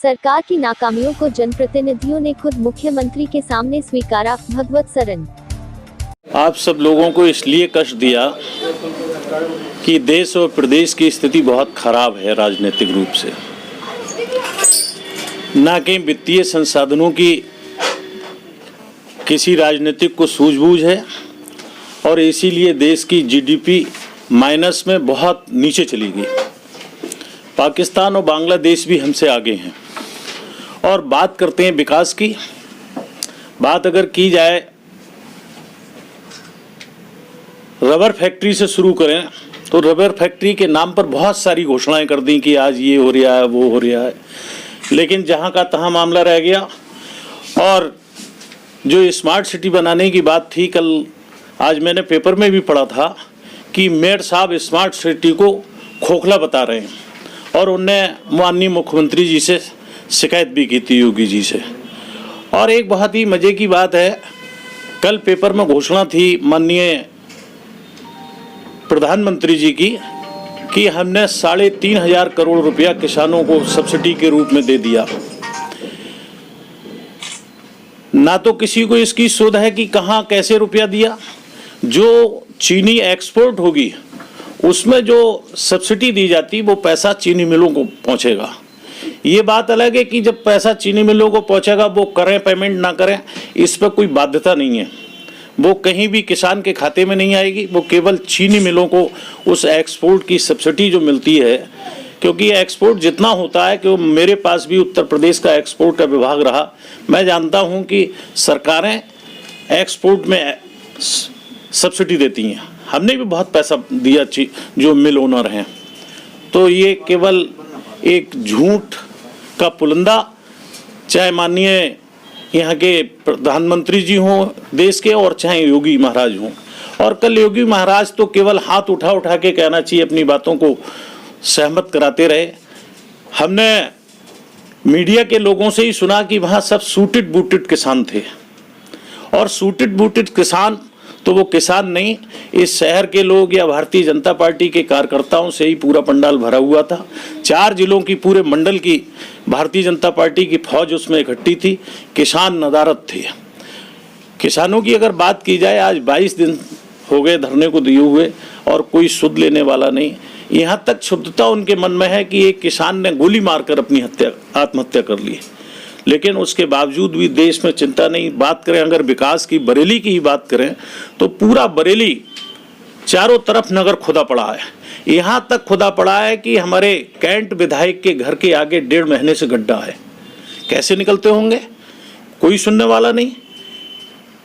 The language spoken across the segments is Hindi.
सरकार की नाकामियों को जनप्रतिनिधियों ने खुद मुख्यमंत्री के सामने स्वीकारा। भगवत सरन। आप सब लोगों को इसलिए कष्ट दिया कि देश और प्रदेश की स्थिति बहुत खराब है राजनीतिक रूप से, ना कि वित्तीय संसाधनों की किसी राजनीतिक को सूझबूझ है और इसीलिए देश की जीडीपी माइनस में बहुत नीचे चली गई। पाकिस्तान और बांग्लादेश भी हमसे आगे हैं। और बात करते हैं विकास की। बात अगर की जाए रबर फैक्ट्री से शुरू करें तो रबर फैक्ट्री के नाम पर बहुत सारी घोषणाएं कर दी कि आज ये हो रहा है वो हो रहा है, लेकिन जहां का तहां मामला रह गया। और जो स्मार्ट सिटी बनाने की बात थी, कल आज मैंने पेपर में भी पढ़ा था कि मेयर साहब स्मार्ट सिटी को खोखला बता रहे हैं और उनने माननीय मुख्यमंत्री जी से शिकायत भी की थी, योगी जी से। और एक बहुत ही मज़े की बात है, कल पेपर में घोषणा थी माननीय प्रधानमंत्री जी की कि हमने 3,500 करोड़ रुपया किसानों को सब्सिडी के रूप में दे दिया। ना तो किसी को इसकी सुध है कि कहाँ कैसे रुपया दिया। जो चीनी एक्सपोर्ट होगी उसमें जो सब्सिडी दी जाती वो पैसा चीनी मिलों को पहुंचेगा। ये बात अलग है कि जब पैसा चीनी मिलों को पहुंचेगा वो करें पेमेंट ना करें, इस पर कोई बाध्यता नहीं है। वो कहीं भी किसान के खाते में नहीं आएगी, वो केवल चीनी मिलों को उस एक्सपोर्ट की सब्सिडी जो मिलती है, क्योंकि एक्सपोर्ट जितना होता है कि मेरे पास भी उत्तर प्रदेश का एक्सपोर्ट का विभाग रहा, मैं जानता हूँ कि सरकारें एक्सपोर्ट में सब्सिडी देती हैं। हमने भी बहुत पैसा दिया जो मिल ओनर हैं। तो ये केवल एक झूठ का पुलंदा, चाहे माननीय यहाँ के प्रधानमंत्री जी हों देश के और चाहे योगी महाराज हों। और कल योगी महाराज तो केवल हाथ उठा उठा के कहना चाहिए, अपनी बातों को सहमत कराते रहे। हमने मीडिया के लोगों से ही सुना कि वहाँ सब सूटेड बूटेड किसान थे, और सूटेड बूटेड किसान तो वो किसान नहीं, इस शहर के लोग या भारतीय जनता पार्टी के कार्यकर्ताओं से ही पूरा पंडाल भरा हुआ था। 4 जिलों की पूरे मंडल की भारतीय जनता पार्टी की फौज उसमें इकट्ठी थी। किसान नदारत थे। किसानों की अगर बात की जाए, आज 22 दिन हो गए धरने को दिए हुए और कोई सुध लेने वाला नहीं। यहाँ तक क्षुब्धता उनके मन में है कि एक किसान ने गोली मारकर अपनी आत्महत्या कर ली, लेकिन उसके बावजूद भी देश में चिंता नहीं। बात करें अगर विकास की, बरेली की ही बात करें तो पूरा बरेली चारों तरफ नगर खुदा पड़ा है। यहाँ तक खुदा पड़ा है कि हमारे कैंट विधायक के घर के आगे 1.5 महीने से गड्ढा है। कैसे निकलते होंगे, कोई सुनने वाला नहीं,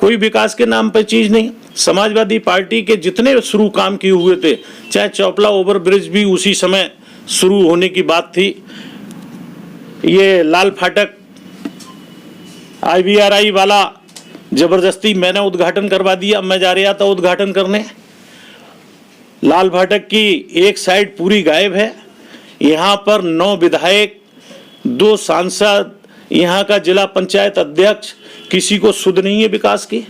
कोई विकास के नाम पर चीज नहीं। समाजवादी पार्टी के जितने शुरू काम किए हुए थे, चाहे चौपला ओवर ब्रिज भी उसी समय शुरू होने की बात थी। ये लाल फाटक IVRI वाला जबरदस्ती मैंने उद्घाटन करवा दिया। मैं जा रहा था उद्घाटन करने, लाल फाटक की एक साइड पूरी गायब है। यहाँ पर 9 विधायक, 2 सांसद, यहाँ का जिला पंचायत अध्यक्ष, किसी को सुध नहीं है विकास की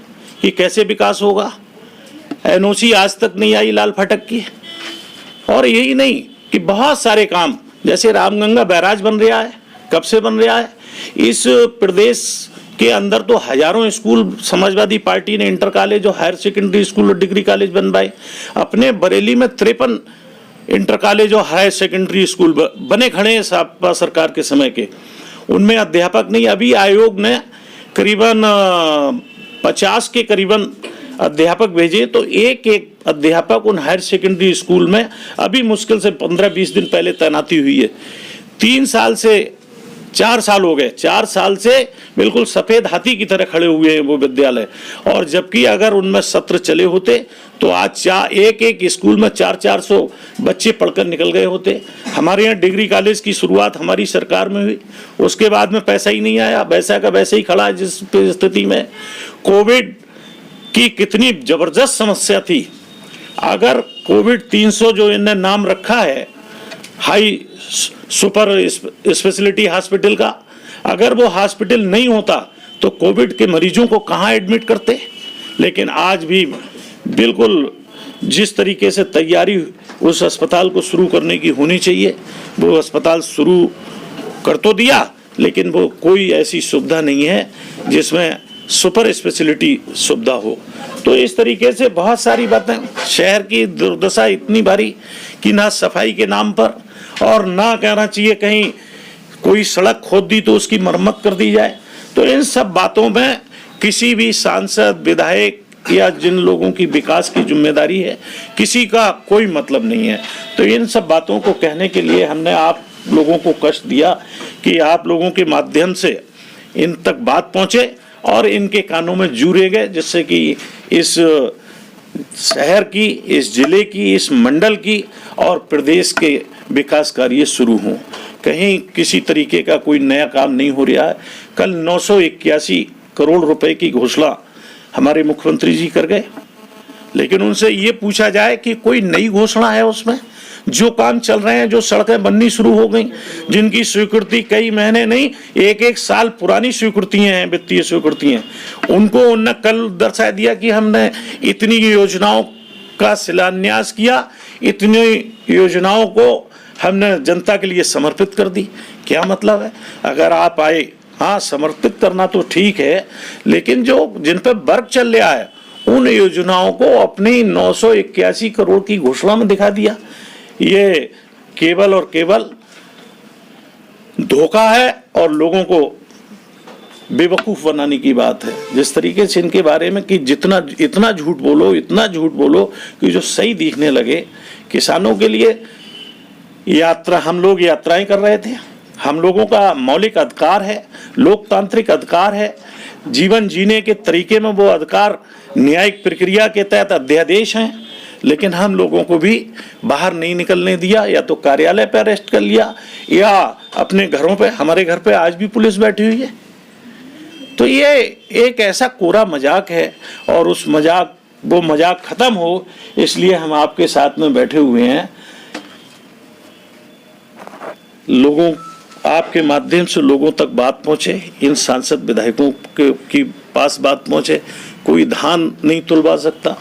कि कैसे विकास होगा। NOC आज तक नहीं आई लाल फाटक की। और यही नहीं कि बहुत सारे काम, जैसे रामगंगा बैराज बन रहा है, कब से बन रहा है। इस प्रदेश के अंदर तो हजारों स्कूल समाजवादी पार्टी ने इंटर कॉलेज और हायर सेकेंडरी स्कूल और डिग्री कॉलेज बनवाए। अपने बरेली में 53 इंटर कॉलेज और हायर सेकेंडरी स्कूल बने खड़े हैं सापा सरकार के समय के, उनमें अध्यापक नहीं। अभी आयोग ने करीबन 50 के करीबन अध्यापक भेजे, तो एक अध्यापक उन हायर सेकेंडरी स्कूल में अभी मुश्किल से 15-20 दिन पहले तैनाती हुई है। 3 साल से 4 साल हो गए, 4 साल से बिल्कुल सफेद हाथी की तरह खड़े हुए हैं वो विद्यालय। और जबकि अगर उनमें सत्र चले होते तो आज एक स्कूल में 400 बच्चे पढ़कर निकल गए होते। हमारे यहाँ डिग्री कॉलेज की शुरुआत हमारी सरकार में हुई, उसके बाद में पैसा ही नहीं आया, वैसा का वैसे ही खड़ा है। जिस स्थिति में कोविड की कितनी जबरदस्त समस्या थी, अगर कोविड 300 जो इन्हें नाम रखा है हाई सुपर स्पेशलिटी हॉस्पिटल का, अगर वो हॉस्पिटल नहीं होता तो कोविड के मरीजों को कहाँ एडमिट करते। लेकिन आज भी बिल्कुल जिस तरीके से तैयारी उस अस्पताल को शुरू करने की होनी चाहिए, वो अस्पताल शुरू कर तो दिया, लेकिन वो कोई ऐसी सुविधा नहीं है जिसमें सुपर स्पेशलिटी सुविधा हो। तो इस तरीके से बहुत सारी बातें, शहर की दुर्दशा इतनी भारी कि ना सफाई के नाम पर, और ना कहना चाहिए कहीं कोई सड़क खोद दी तो उसकी मरम्मत कर दी जाए। तो इन सब बातों में किसी भी सांसद, विधायक या जिन लोगों की विकास की जिम्मेदारी है, किसी का कोई मतलब नहीं है। तो इन सब बातों को कहने के लिए हमने आप लोगों को कष्ट दिया कि आप लोगों के माध्यम से इन तक बात पहुंचे और इनके कानों में जूरे गए, जिससे कि इस शहर की, इस जिले की, इस मंडल की और प्रदेश के विकास कार्य शुरू हों। कहीं किसी तरीके का कोई नया काम नहीं हो रहा है। कल 981 करोड़ रुपए की घोषणा हमारे मुख्यमंत्री जी कर गए, लेकिन उनसे ये पूछा जाए कि कोई नई घोषणा है उसमें? जो काम चल रहे हैं, जो सड़कें बननी शुरू हो गई, जिनकी स्वीकृति कई महीने नहीं, एक साल पुरानी स्वीकृतियां हैं, वित्तीय स्वीकृतियां, उनको उन्होंने कल दर्शा दिया कि हमने इतनी योजनाओं का शिलान्यास किया, इतनी योजनाओं को हमने जनता के लिए समर्पित कर दी। क्या मतलब है? अगर आप आए, हाँ समर्पित करना तो ठीक है, लेकिन जो जिन पर वर्क चल रहा है उन योजनाओं को अपनी 981 करोड़ की घोषणा में दिखा दिया। ये केवल और केवल धोखा है और लोगों को बेवकूफ बनाने की बात है। जिस तरीके से इनके बारे में कि जितना इतना झूठ बोलो, इतना झूठ बोलो कि जो सही दिखने लगे। किसानों के लिए यात्रा, हम लोग यात्राएं कर रहे थे, हम लोगों का मौलिक अधिकार है, लोकतांत्रिक अधिकार है, जीवन जीने के तरीके में वो अधिकार न्यायिक प्रक्रिया के तहत अध्यादेश हैं, लेकिन हम लोगों को भी बाहर नहीं निकलने दिया, या तो कार्यालय पे अरेस्ट कर लिया या अपने घरों पे। हमारे घर पे आज भी पुलिस बैठी हुई है। तो ये एक ऐसा कोरा मजाक है, और उस वो मजाक खत्म हो, इसलिए हम आपके साथ में बैठे हुए हैं। लोगों, आपके माध्यम से लोगों तक बात पहुंचे, इन सांसद विधायकों की पास बात पहुंचे। कोई धान नहीं तुलवा सकता,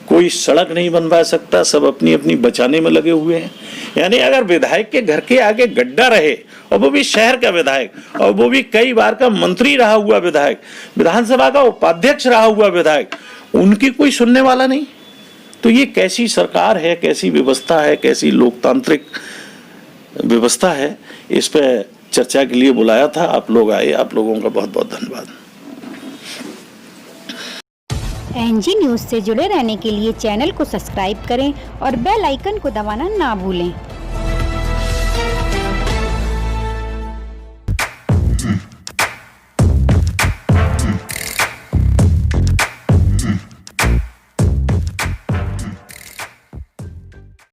कोई सड़क नहीं बनवा सकता, सब अपनी अपनी बचाने में लगे हुए हैं। यानी अगर विधायक के घर के आगे गड्ढा रहे, और वो भी शहर का विधायक, और वो भी कई बार का मंत्री रहा हुआ विधायक, विधानसभा का उपाध्यक्ष रहा हुआ विधायक, उनकी कोई सुनने वाला नहीं, तो ये कैसी सरकार है, कैसी व्यवस्था है, कैसी लोकतांत्रिक व्यवस्था है? इस पे चर्चा के लिए बुलाया था, आप लोग आए, आप लोगों का बहुत बहुत धन्यवाद। एनजी न्यूज़ से जुड़े रहने के लिए चैनल को सब्सक्राइब करें और बेल आइकन को दबाना ना भूलें।